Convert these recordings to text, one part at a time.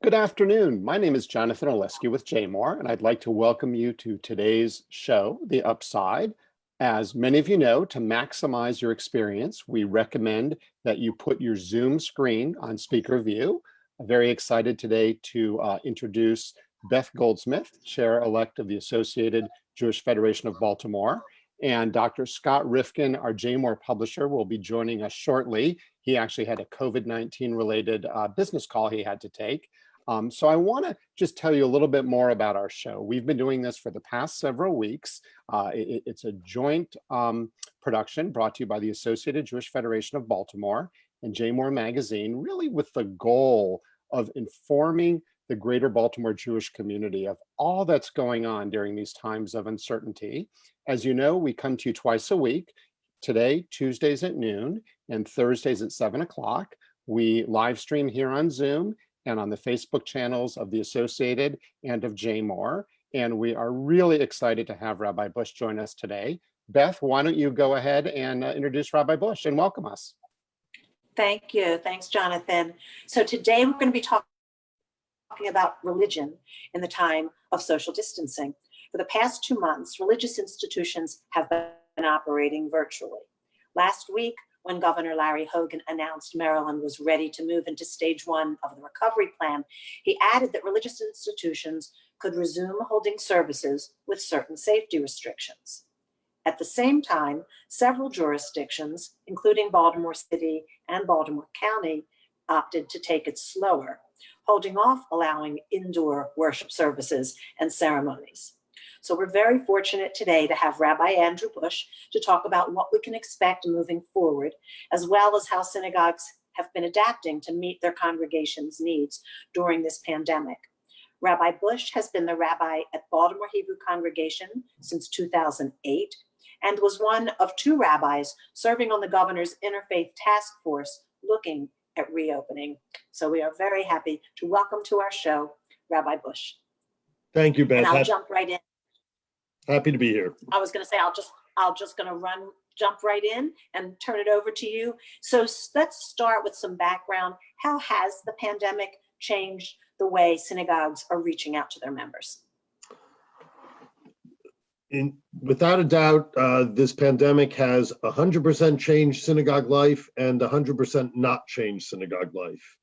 Good afternoon. My name is Jonathan Oleski with JMOR, and I'd like to welcome you to today's show, The Upside. As many of you know, to maximize your experience, we recommend that you put your Zoom screen on speaker view. I'm very excited today to introduce Beth Goldsmith, Chair-elect of the Associated Jewish Federation of Baltimore, and Dr. Scott Rifkin, our JMOR publisher, will be joining us shortly. He actually had a COVID-19 related business call he had to take. So I want to just tell you a little bit more about our show. We've been doing this for the past several weeks. It's a joint production brought to you by the Associated Jewish Federation of Baltimore and JMOR Magazine, really with the goal of informing the greater Baltimore Jewish community of all that's going on during these times of uncertainty. As you know, we come to you twice a week. Today, Tuesdays at noon, and Thursdays at 7 o'clock. We live stream here on Zoom and on the Facebook channels of the Associated and of JMOR. And we are really excited to have Rabbi Busch join us today. Beth, why don't you go ahead and introduce Rabbi Busch and welcome us. Thank you. Thanks, Jonathan. So today we're going to be talking about religion in the time of social distancing. For the past 2 months, religious institutions have been operating virtually. Last week, when Governor Larry Hogan announced Maryland was ready to move into stage 1 of the recovery plan, he added that religious institutions could resume holding services with certain safety restrictions. At the same time, several jurisdictions, including Baltimore City and Baltimore County, opted to take it slower, holding off allowing indoor worship services and ceremonies. So we're very fortunate today to have Rabbi Andrew Busch to talk about what we can expect moving forward, as well as how synagogues have been adapting to meet their congregations' needs during this pandemic. Rabbi Busch has been the rabbi at Baltimore Hebrew Congregation since 2008 and was one of 2 rabbis serving on the governor's interfaith task force looking at reopening. So we are very happy to welcome to our show, Rabbi Busch. Thank you, Beth. And I'll jump right in. Happy to be here. I was going to say, I'll just going to jump right in and turn it over to you. So let's start with some background. How has the pandemic changed the way synagogues are reaching out to their members? Without a doubt, this pandemic has 100% changed synagogue life and 100% not changed synagogue life.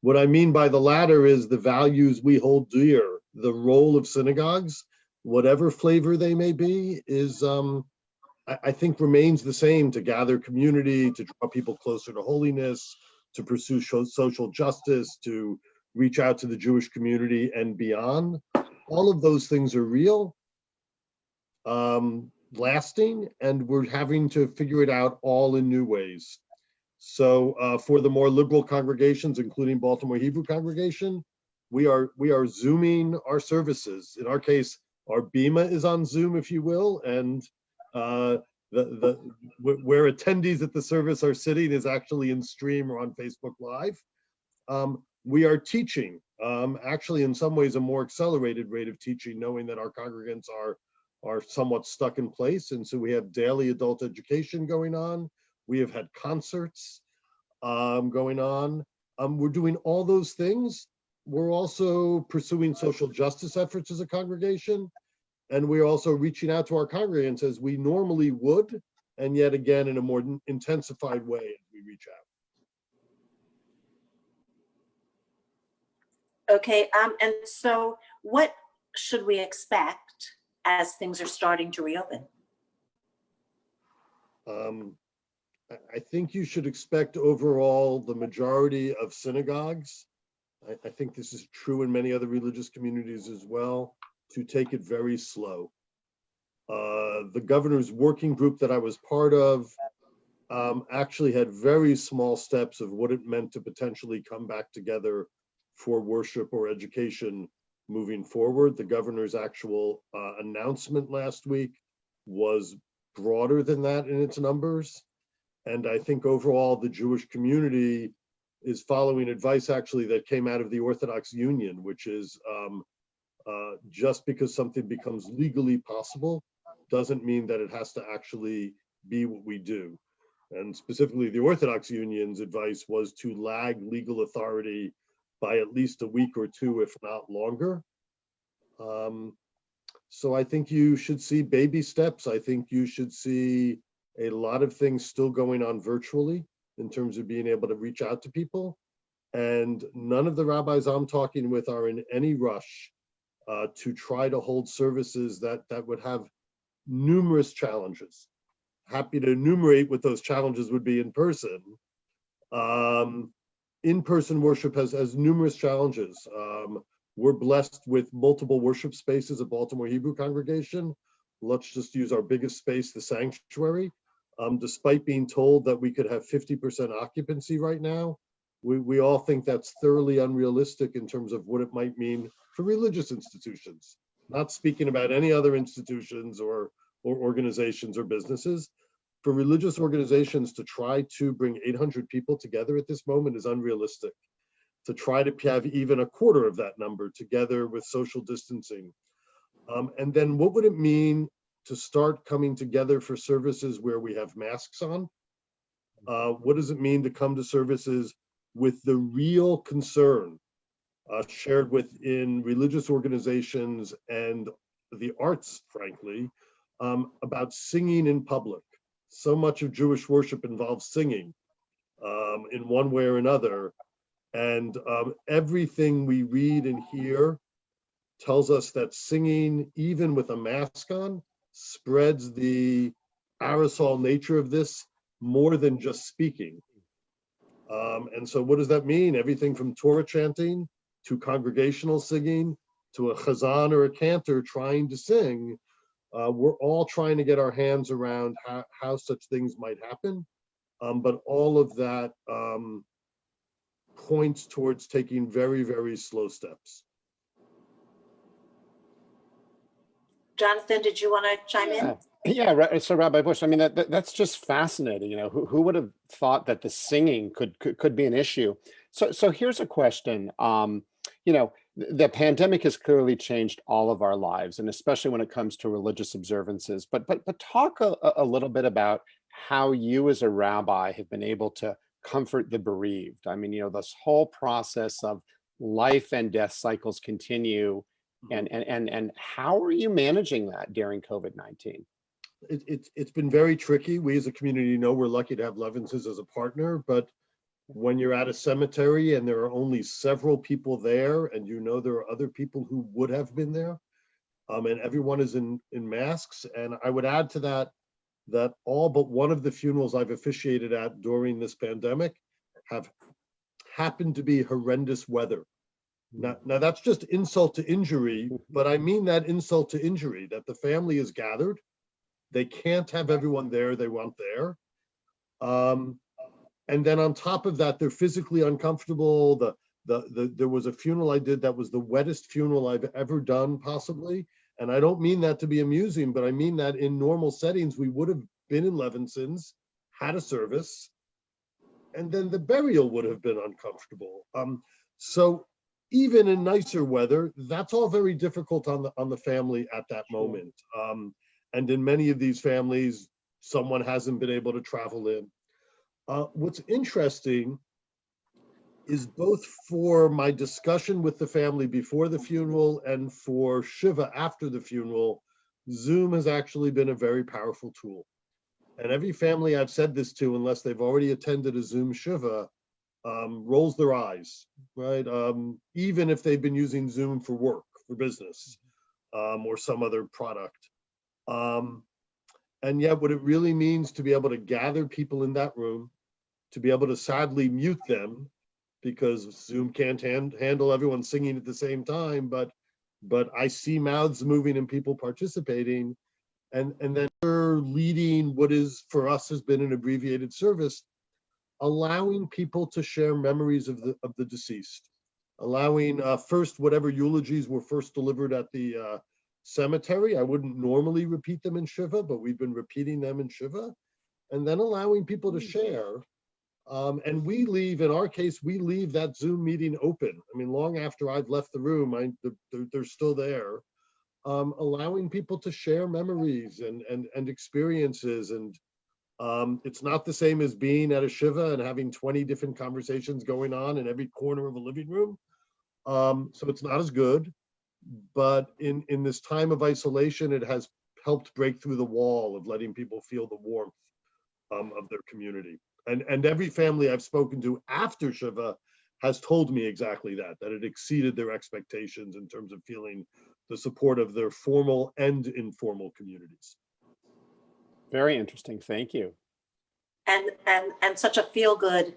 What I mean by the latter is the values we hold dear, the role of synagogues, whatever flavor they may be, is I think remains the same: to gather community, to draw people closer to holiness, to pursue social justice, to reach out to the Jewish community and beyond. All of those things are real, lasting, and we're having to figure it out all in new ways. So for the more liberal congregations, including Baltimore Hebrew Congregation, we are Zooming our services. In our case, our Bima is on Zoom, if you will, and where attendees at the service are sitting is actually in stream or on Facebook Live. We are teaching, actually in some ways a more accelerated rate of teaching, knowing that our congregants are somewhat stuck in place. And so we have daily adult education going on. We have had concerts going on. We're doing all those things. We're also pursuing social justice efforts as a congregation, and we're also reaching out to our congregants as we normally would, and yet again in a more intensified way as we reach out. Okay, and so what should we expect as things are starting to reopen? I think you should expect overall the majority of synagogues, I think this is true in many other religious communities as well, to take it very slow. The governor's working group that I was part of actually had very small steps of what it meant to potentially come back together for worship or education moving forward. The governor's actual announcement last week was broader than that in its numbers. And I think overall the Jewish community is following advice actually that came out of the Orthodox Union, which is just because something becomes legally possible doesn't mean that it has to actually be what we do. And specifically the Orthodox Union's advice was to lag legal authority by at least a week or two, if not longer. So I think you should see baby steps. I think you should see a lot of things still going on virtually in terms of being able to reach out to people. And none of the rabbis I'm talking with are in any rush to try to hold services that would have numerous challenges. Happy to enumerate what those challenges would be in person. In-person worship has numerous challenges. We're blessed with multiple worship spaces at Baltimore Hebrew congregation. Let's just use our biggest space, the sanctuary. Despite being told that we could have 50% occupancy right now, we all think that's thoroughly unrealistic in terms of what it might mean for religious institutions. Not speaking about any other institutions or organizations or businesses. For religious organizations to try to bring 800 people together at this moment is unrealistic. To try to have even a quarter of that number together with social distancing. And then what would it mean to start coming together for services where we have masks on? What does it mean to come to services with the real concern shared within religious organizations and the arts, frankly, about singing in public? So much of Jewish worship involves singing in one way or another. And everything we read and hear tells us that singing, even with a mask on, spreads the aerosol nature of this more than just speaking. And so what does that mean? Everything from Torah chanting to congregational singing to a chazan or a cantor trying to sing. We're all trying to get our hands around how such things might happen. But all of that points towards taking very, very slow steps. Jonathan, did you want to chime in? Yeah. So Rabbi Busch, I mean, that's just fascinating. You know, who would have thought that the singing could be an issue? So here's a question. You know, the pandemic has clearly changed all of our lives, and especially when it comes to religious observances. But talk a little bit about how you as a rabbi have been able to comfort the bereaved. I mean, you know, this whole process of life and death cycles continue, and how are you managing that during COVID-19? It's been very tricky. We as a community know we're lucky to have Levinson's as a partner, but when you're at a cemetery and there are only several people there, and you know there are other people who would have been there, and everyone is in masks. And I would add to that all but one of the funerals I've officiated at during this pandemic have happened to be horrendous weather. Now that's just insult to injury, but I mean that insult to injury, that the family is gathered. They can't have everyone there they want there. And then on top of that, they're physically uncomfortable. There was a funeral I did that was the wettest funeral I've ever done, possibly. And I don't mean that to be amusing, but I mean that in normal settings, we would have been in Levinson's, had a service, and then the burial would have been uncomfortable. So even in nicer weather, that's all very difficult on the family at that moment. And in many of these families, someone hasn't been able to travel in. What's interesting is both for my discussion with the family before the funeral and for Shiva after the funeral, Zoom has actually been a very powerful tool. And every family I've said this to, unless they've already attended a Zoom Shiva, rolls their eyes, right? Even if they've been using Zoom for work, for business, or some other product. And yet what it really means to be able to gather people in that room, to be able to sadly mute them, because Zoom can't handle everyone singing at the same time, but I see mouths moving and people participating, and then we're leading what is for us has been an abbreviated service, allowing people to share memories of the deceased, allowing first whatever eulogies were first delivered at the cemetery. I wouldn't normally repeat them in Shiva, but we've been repeating them in Shiva, and then allowing people to share. And we leave, in our case, we leave that Zoom meeting open. I mean, long after I've left the room, they're still there, allowing people to share memories and experiences. And it's not the same as being at a Shiva and having 20 different conversations going on in every corner of a living room. So it's not as good, but in this time of isolation, it has helped break through the wall of letting people feel the warmth of their community. And every family I've spoken to after Shiva has told me exactly that it exceeded their expectations in terms of feeling the support of their formal and informal communities. Very interesting. Thank you. And such a feel good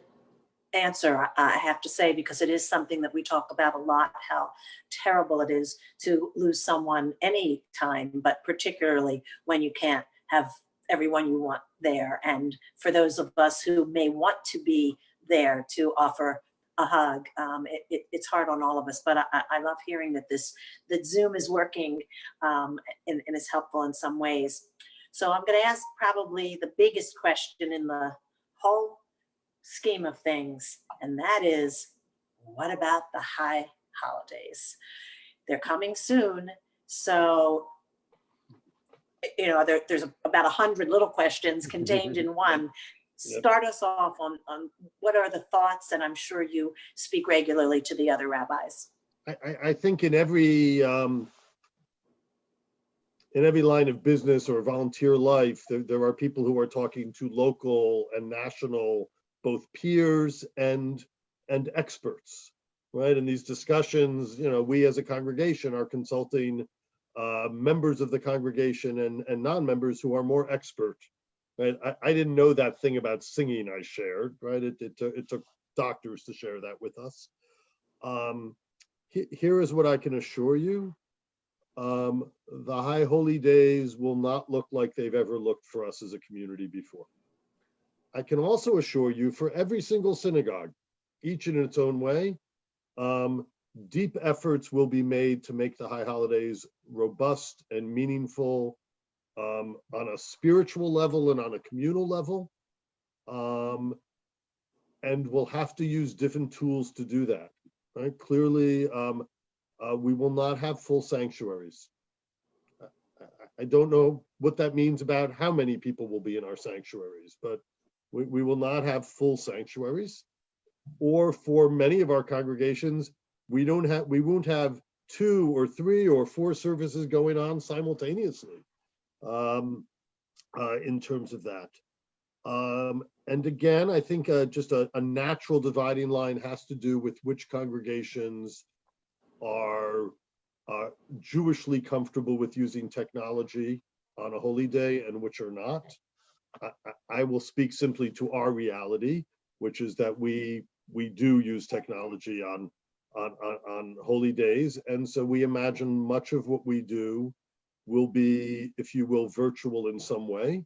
answer, I have to say, because it is something that we talk about a lot, how terrible it is to lose someone any time, but particularly when you can't have everyone you want there. And for those of us who may want to be there to offer a hug, it's hard on all of us. But I love hearing that Zoom is working and is helpful in some ways. So I'm going to ask probably the biggest question in the whole scheme of things, and that is, what about the high holidays? They're coming soon. So, there's about 100 little questions contained in one. Yep. Start us off on what are the thoughts, and I'm sure you speak regularly to the other rabbis. I think in every line of business or volunteer life, there are people who are talking to local and national, both peers and experts, right? In these discussions, we as a congregation are consulting members of the congregation and non-members who are more expert, right? I didn't know that thing about singing I shared, right? It took doctors to share that with us. Here is what I can assure you. The high holy days will not look like they've ever looked for us as a community before. I can also assure you, for every single synagogue, each in its own way, deep efforts will be made to make the high holidays robust and meaningful on a spiritual level and on a communal level. And we'll have to use different tools to do that, right? Clearly, we will not have full sanctuaries. I don't know what that means about how many people will be in our sanctuaries, but we will not have full sanctuaries. Or for many of our congregations, we won't have 2 or 3 or 4 services going on simultaneously in terms of that. And again, I think just a natural dividing line has to do with which congregations are Jewishly comfortable with using technology on a holy day and which are not. I will speak simply to our reality, which is that we do use technology on holy days, and so we imagine much of what we do will be, if you will, virtual in some way,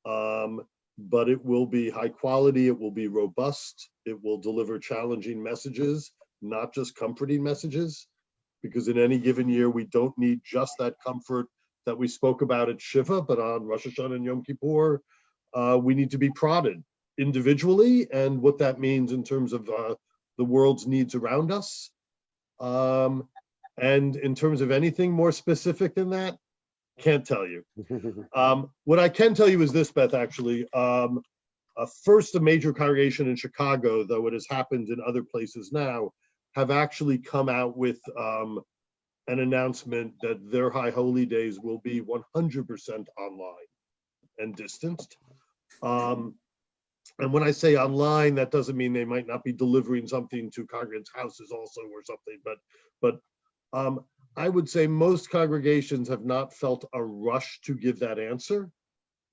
but it will be high quality, it will be robust, it will deliver challenging messages, not just comforting messages, because in any given year we don't need just that comfort that we spoke about at Shiva, but on Rosh Hashanah and Yom Kippur, we need to be prodded individually and what that means in terms of the world's needs around us. And in terms of anything more specific than that, can't tell you. What I can tell you is this, Beth, actually. First, a major congregation in Chicago, though it has happened in other places now, have actually come out with an announcement that their high holy days will be 100% online and distanced. And when I say online, that doesn't mean they might not be delivering something to congregants' houses also or something, but I would say most congregations have not felt a rush to give that answer.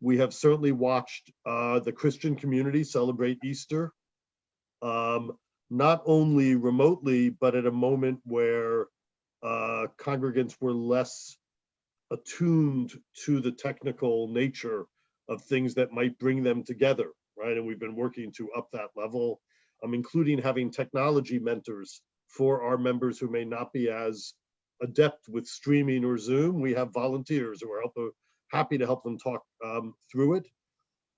We have certainly watched the Christian community celebrate Easter, not only remotely, but at a moment where congregants were less attuned to the technical nature of things that might bring them together, right? And we've been working to up that level, including having technology mentors for our members who may not be as adept with streaming or Zoom. We have volunteers who are happy to help them talk through it.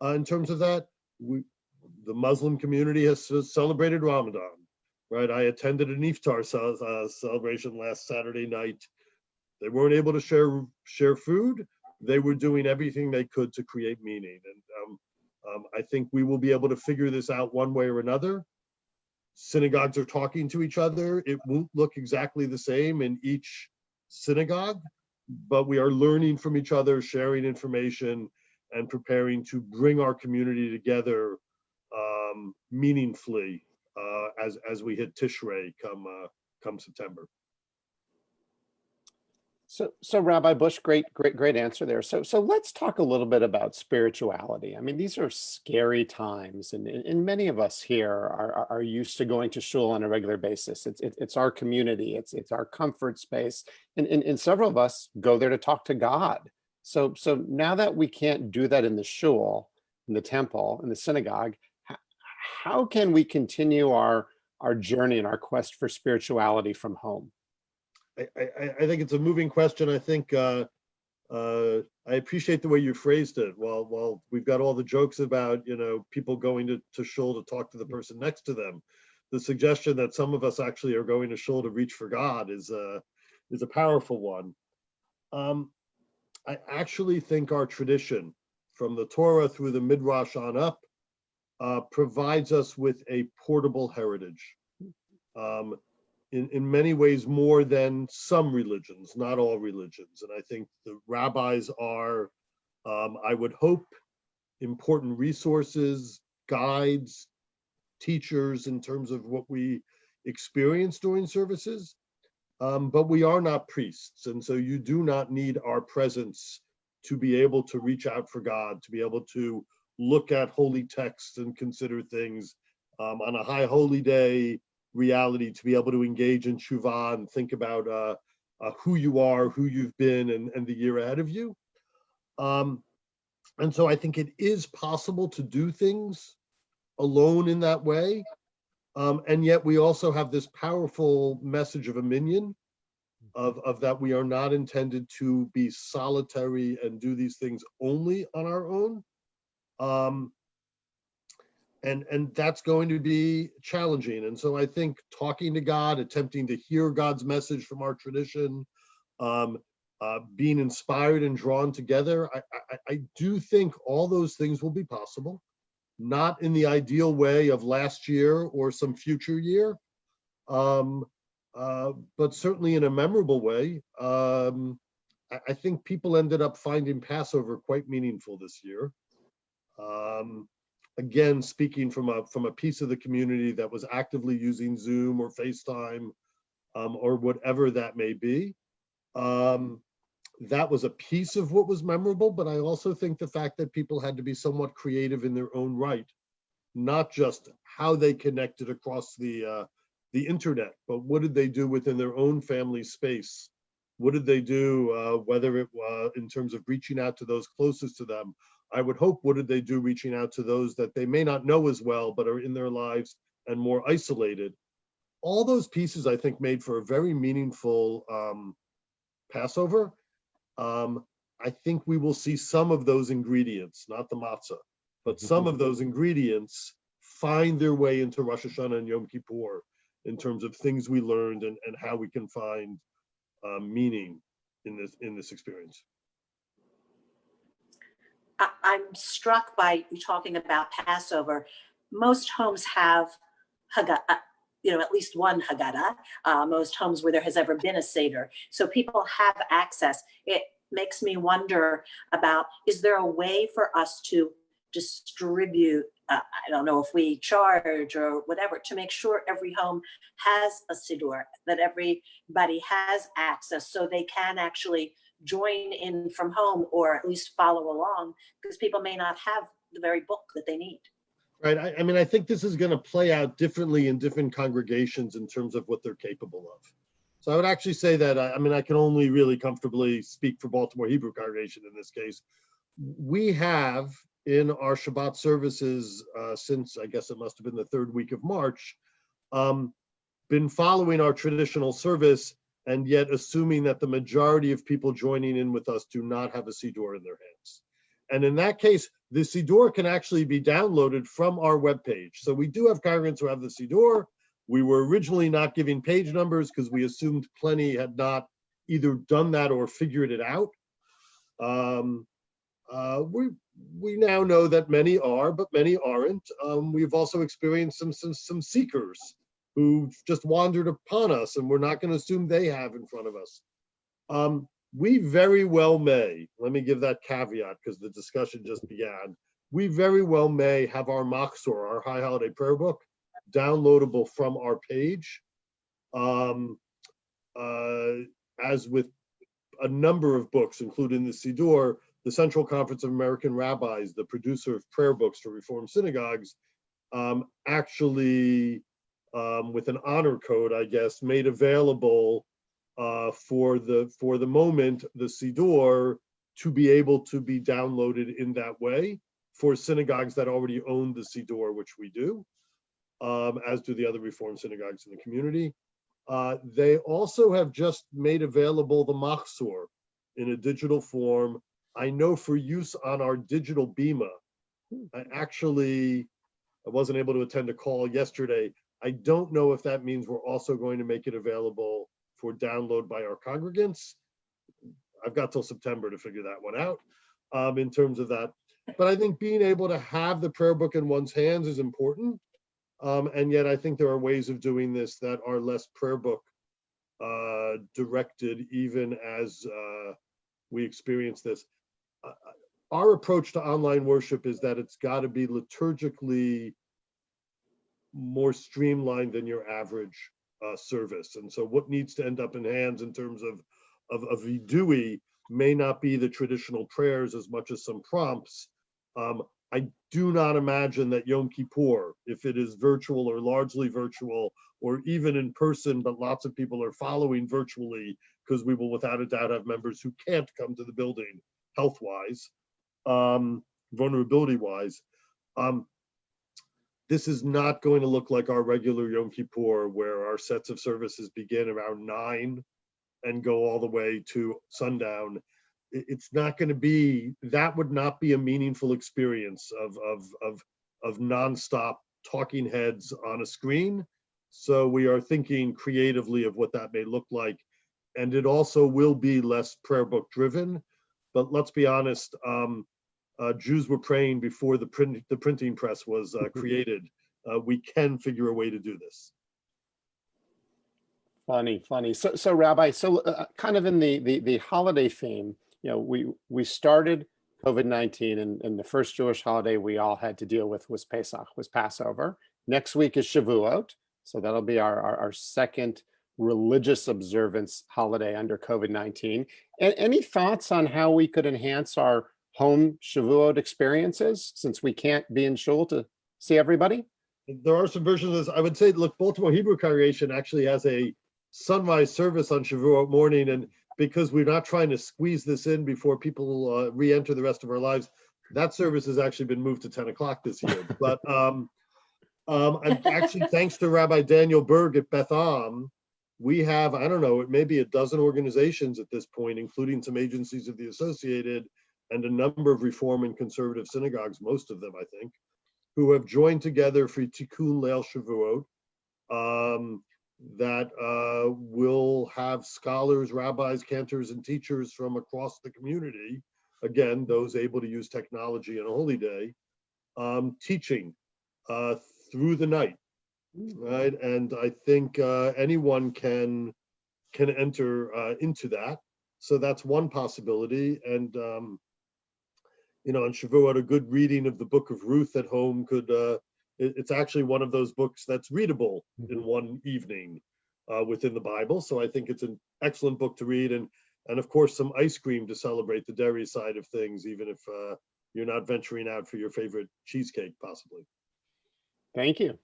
In terms of that, the Muslim community has celebrated Ramadan, right? I attended an iftar celebration last Saturday night. They weren't able to share food. They were doing everything they could to create meaning. And I think we will be able to figure this out one way or another. synagogues are talking to each other. It won't look exactly the same in each synagogue, but we are learning from each other, sharing information, and preparing to bring our community together meaningfully as we hit Tishrei come September. So Rabbi Busch, great answer there. So let's talk a little bit about spirituality. I mean, these are scary times, and many of us here are used to going to shul on a regular basis. It's our community, it's our comfort space, and several of us go there to talk to God. So now that we can't do that in the shul, in the temple, in the synagogue, how can we continue our journey and our quest for spirituality from home? I think it's a moving question. I think I appreciate the way you phrased it. While we've got all the jokes about people going to shul to talk to the person next to them, the suggestion that some of us actually are going to shul to reach for God is a powerful one. I actually think our tradition, from the Torah through the Midrash on up, provides us with a portable heritage. In many ways more than some religions, not all religions. And I think the rabbis are, I would hope, important resources, guides, teachers in terms of what we experience during services. But we are not priests. And so you do not need our presence to be able to reach out for God, to be able to look at holy texts and consider things on a high holy day reality, to be able to engage in tshuva and think about who you are, who you've been, and the year ahead of you. And so I think it is possible to do things alone in that way. And yet we also have this powerful message of a minyan, of that we are not intended to be solitary and do these things only on our own. And that's going to be challenging. And so I think talking to God, attempting to hear God's message from our tradition, being inspired and drawn together, I do think all those things will be possible, not in the ideal way of last year or some future year, but certainly in a memorable way. I think people ended up finding Passover quite meaningful this year. Again, speaking from a piece of the community that was actively using Zoom or FaceTime or whatever that may be. That was a piece of what was memorable, but I also think the fact that people had to be somewhat creative in their own right, not just how they connected across the internet, but what did they do within their own family space? What did they do, whether it was in terms of reaching out to those closest to them? I would hope, what did they do reaching out to those that they may not know as well, but are in their lives and more isolated? All those pieces, I think, made for a very meaningful Passover. I think we will see some of those ingredients, not the matzah, but some of those ingredients find their way into Rosh Hashanah and Yom Kippur in terms of things we learned and how we can find meaning in this experience. I'm struck by you talking about Passover. Most homes have Haggadah, at least one Haggadah. Most homes where there has ever been a Seder. So people have access. It makes me wonder about, is there a way for us to distribute, I don't know if we charge or whatever, to make sure every home has a Siddur, that everybody has access so they can actually join in from home or at least follow along, because people may not have the very book that they need. Right. I mean, I think this is going to play out differently in different congregations in terms of what they're capable of. So I would actually say that, I can only really comfortably speak for Baltimore Hebrew congregation in this case. We have in our Shabbat services since, I guess it must have been the third week of March, been following our traditional service, and yet assuming that the majority of people joining in with us do not have a Siddur in their hands. And in that case, the Siddur can actually be downloaded from our webpage. So we do have congregants who have the Siddur. We were originally not giving page numbers because we assumed plenty had not either done that or figured it out. We now know that many are, but many aren't. We've also experienced some seekers who just wandered upon us, and we're not going to assume they have in front of us. We very well may, let me give that caveat because the discussion just began. We very well may have our Machzor, our High Holiday Prayer Book, downloadable from our page. As with a number of books, including the Siddur, the Central Conference of American Rabbis, the producer of prayer books for Reform synagogues, actually, with an honor code, I guess, made available for the moment, the Siddur, to be able to be downloaded in that way for synagogues that already own the Siddur, which we do, as do the other Reform synagogues in the community. They also have just made available the Machzor in a digital form. I know for use on our digital Bima. I wasn't able to attend a call yesterday. I don't know if that means we're also going to make it available for download by our congregants. I've got till September to figure that one out in terms of that. But I think being able to have the prayer book in one's hands is important. And yet I think there are ways of doing this that are less prayer book directed, even as we experience this. Our approach to online worship is that it's got to be liturgically more streamlined than your average service. And so what needs to end up in hands in terms of vidui may not be the traditional prayers as much as some prompts. I do not imagine that Yom Kippur, if it is virtual or largely virtual, or even in person, but lots of people are following virtually, because we will without a doubt have members who can't come to the building health-wise, vulnerability-wise. This is not going to look like our regular Yom Kippur, where our sets of services begin around 9 and go all the way to sundown. It's not going to be, that would not be a meaningful experience of nonstop talking heads on a screen. So we are thinking creatively of what that may look like. And it also will be less prayer book driven. But let's be honest, Jews were praying before the printing press was created. We can figure a way to do this. Funny. So Rabbi, kind of in the holiday theme, we started COVID-19, and the first Jewish holiday we all had to deal with was Pesach, was Passover. Next week is Shavuot, so that'll be our second religious observance holiday under COVID-19. And any thoughts on how we could enhance our home Shavuot experiences, since we can't be in shul to see everybody? There are some versions of this. I would say, look, Baltimore Hebrew Congregation actually has a sunrise service on Shavuot morning, and because we're not trying to squeeze this in before people re-enter the rest of our lives, that service has actually been moved to 10 o'clock this year. But and actually, thanks to Rabbi Daniel Berg at Beth Am, we have, I don't know, it may be a dozen organizations at this point, including some agencies of the Associated and a number of Reform and conservative synagogues, most of them, I think, who have joined together for Tikkun Leil Shavuot, that will have scholars, rabbis, cantors, and teachers from across the community, again, those able to use technology on a holy day, teaching through the night, right? And I think anyone can enter into that. So that's one possibility. And on Shavuot, a good reading of the Book of Ruth at home could, it's actually one of those books that's readable in one evening within the Bible. So I think it's an excellent book to read, and of course some ice cream to celebrate the dairy side of things, even if you're not venturing out for your favorite cheesecake, possibly. Thank you.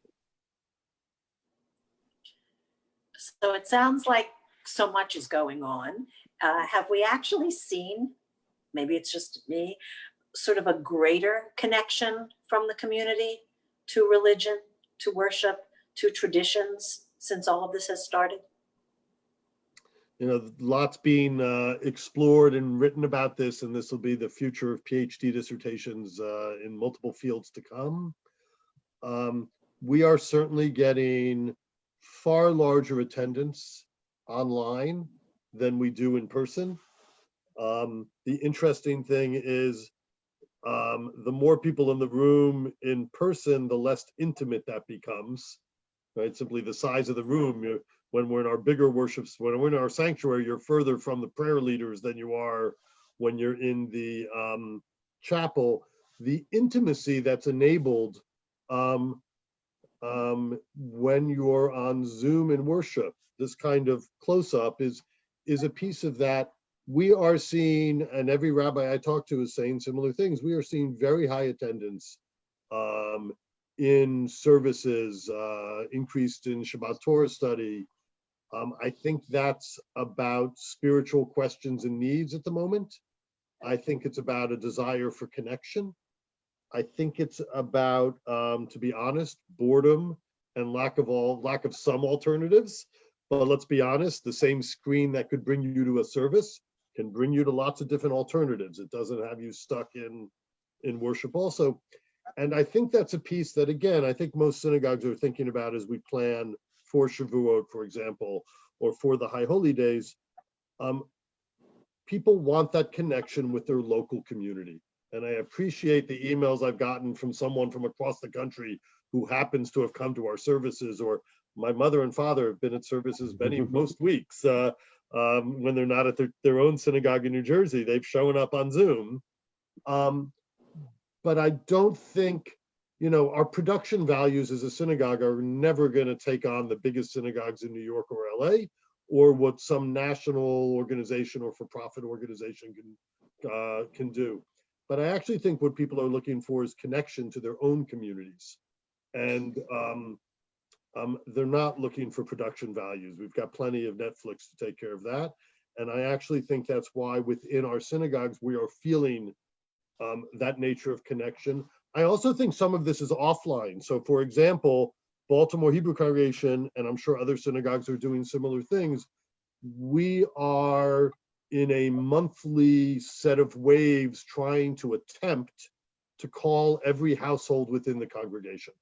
So it sounds like so much is going on. Have we actually seen, maybe it's just me, sort of a greater connection from the community to religion, to worship, to traditions since all of this has started? Lots being explored and written about this, and this will be the future of PhD dissertations in multiple fields to come. We are certainly getting far larger attendance online than we do in person. The interesting thing is the more people in the room in person, the less intimate that becomes. right? Simply the size of the room. When we're in our bigger worships, when we're in our sanctuary, you're further from the prayer leaders than you are when you're in the chapel. The intimacy that's enabled when you're on Zoom and worship, this kind of close-up is a piece of that. We are seeing, and every rabbi I talk to is saying similar things, we are seeing very high attendance in services, increased in Shabbat Torah study. I think that's about spiritual questions and needs at the moment. I think it's about a desire for connection. I think it's about, to be honest, boredom and lack of some alternatives. But let's be honest, the same screen that could bring you to a service can bring you to lots of different alternatives. It doesn't have you stuck in worship also. And I think that's a piece that, again, I think most synagogues are thinking about as we plan for Shavuot, for example, or for the High Holy Days. People want that connection with their local community. And I appreciate the emails I've gotten from someone from across the country who happens to have come to our services, or my mother and father have been at services most weeks. When they're not at their own synagogue in New Jersey, they've shown up on Zoom. But I don't think, our production values as a synagogue are never going to take on the biggest synagogues in New York or LA, or what some national organization or for-profit organization can do. But I actually think what people are looking for is connection to their own communities. And they're not looking for production values. We've got plenty of Netflix to take care of that. And I actually think that's why within our synagogues, we are feeling that nature of connection. I also think some of this is offline. So for example, Baltimore Hebrew Congregation, and I'm sure other synagogues are doing similar things, we are in a monthly set of waves trying to attempt to call every household within the congregation.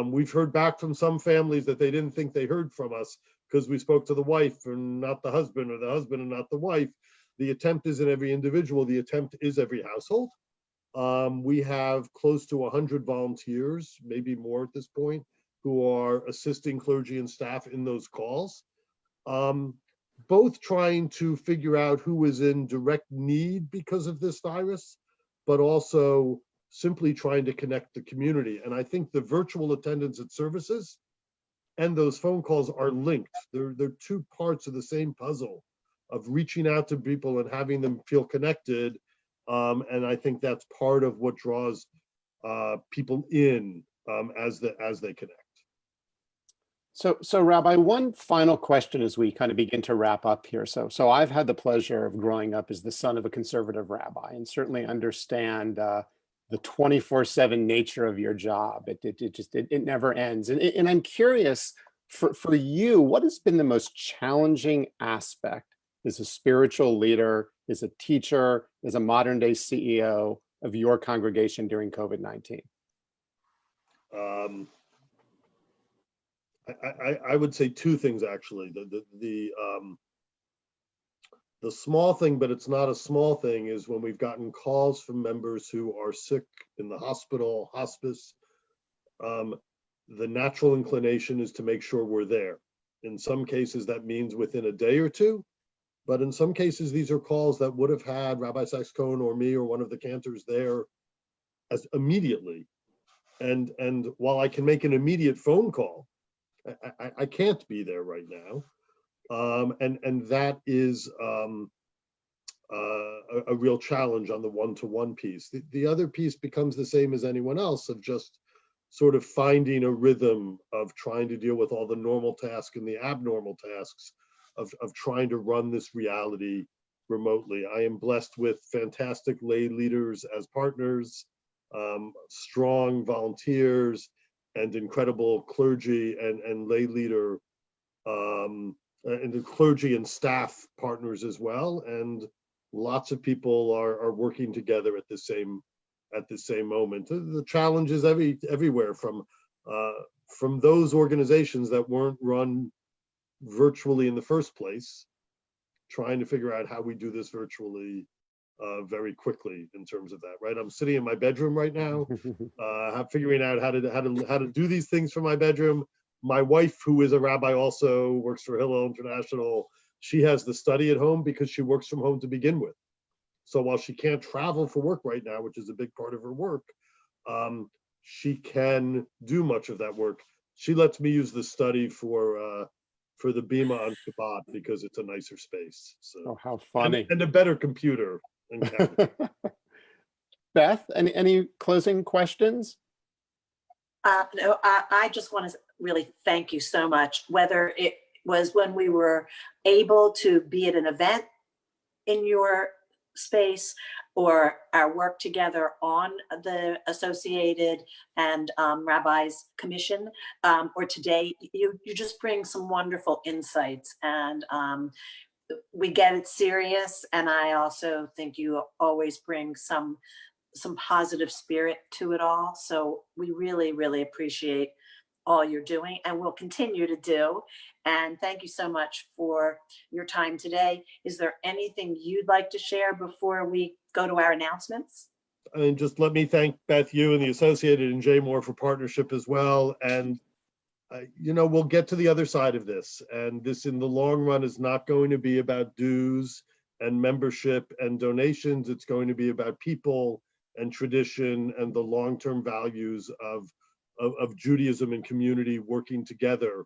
We've heard back from some families that they didn't think they heard from us because we spoke to the wife and not the husband, or the husband and not the wife. The attempt isn't every individual, the attempt is every household. We have close to 100 volunteers, maybe more at this point, who are assisting clergy and staff in those calls. Both trying to figure out who is in direct need because of this virus, but also simply trying to connect the community. And I think the virtual attendance at services and those phone calls are linked. They're two parts of the same puzzle of reaching out to people and having them feel connected. And I think that's part of what draws people in as they connect. So Rabbi, one final question as we kind of begin to wrap up here. So I've had the pleasure of growing up as the son of a conservative rabbi, and certainly understand the 24/7 nature of your job. It never ends. And I'm curious, for you, what has been the most challenging aspect as a spiritual leader, as a teacher, as a modern day CEO of your congregation during COVID-19? I would say two things, actually. The small thing, but it's not a small thing, is when we've gotten calls from members who are sick in the hospital, hospice. The natural inclination is to make sure we're there. In some cases, that means within a day or two, but in some cases, these are calls that would have had Rabbi Sachs Cohen or me or one of the cantors there as immediately. And while I can make an immediate phone call, I can't be there right now. And that is a real challenge on the one-to-one piece. The other piece becomes the same as anyone else, of just sort of finding a rhythm of trying to deal with all the normal tasks and the abnormal tasks of trying to run this reality remotely. I am blessed with fantastic lay leaders as partners, strong volunteers, and incredible clergy and lay leader, and the clergy and staff partners as well. And lots of people are working together at the same moment. The challenge is everywhere, from those organizations that weren't run virtually in the first place, trying to figure out how we do this virtually very quickly in terms of that, right? I'm sitting in my bedroom right now, figuring out how to do these things from my bedroom. My wife, who is a rabbi, also works for Hillel International. She has the study at home because she works from home to begin with. So while she can't travel for work right now, which is a big part of her work, she can do much of that work. She lets me use the study for the Bima on Shabbat because it's a nicer space. So Oh, how funny. and a better computer and camera. Beth, any closing questions? No, I just want to really thank you so much, whether it was when we were able to be at an event in your space or our work together on the Associated and Rabbis Commission, or today, you just bring some wonderful insights, and we get it serious. And I also think you always bring some positive spirit to it all. So we really, really appreciate all you're doing and will continue to do. And thank you so much for your time today. Is there anything you'd like to share before we go to our announcements? And just let me thank Beth, you and the Associated and Jay Moore for partnership as well. And we'll get to the other side of this. And this in the long run is not going to be about dues and membership and donations. It's going to be about people and tradition and the long-term values of Judaism and community working together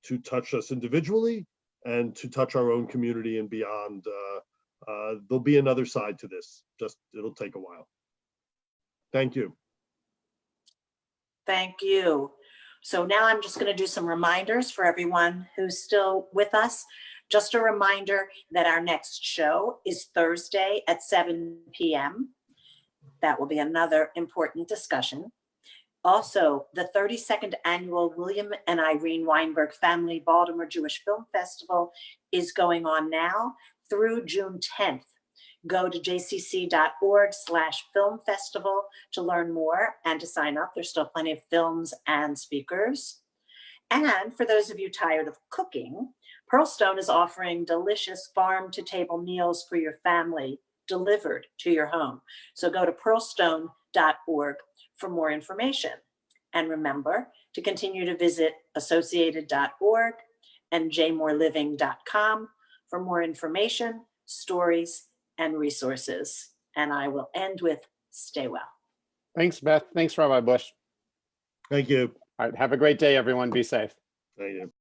to touch us individually and to touch our own community and beyond. There'll be another side to this. Just it'll take a while. Thank you. Thank you. So now I'm just going to do some reminders for everyone who's still with us. Just a reminder that our next show is Thursday at 7 p.m. That will be another important discussion. Also, the 32nd annual William and Irene Weinberg Family Baltimore Jewish Film Festival is going on now through June 10th. Go to jcc.org/film festival to learn more and to sign up. There's still plenty of films and speakers. And for those of you tired of cooking, Pearlstone is offering delicious farm-to-table meals for your family delivered to your home. So go to pearlstone.org for more information. And remember to continue to visit associated.org and jmoreliving.com for more information, stories, and resources. And I will end with stay well. Thanks, Beth. Thanks, Rabbi Busch. Thank you. All right. Have a great day, everyone. Be safe. Thank you.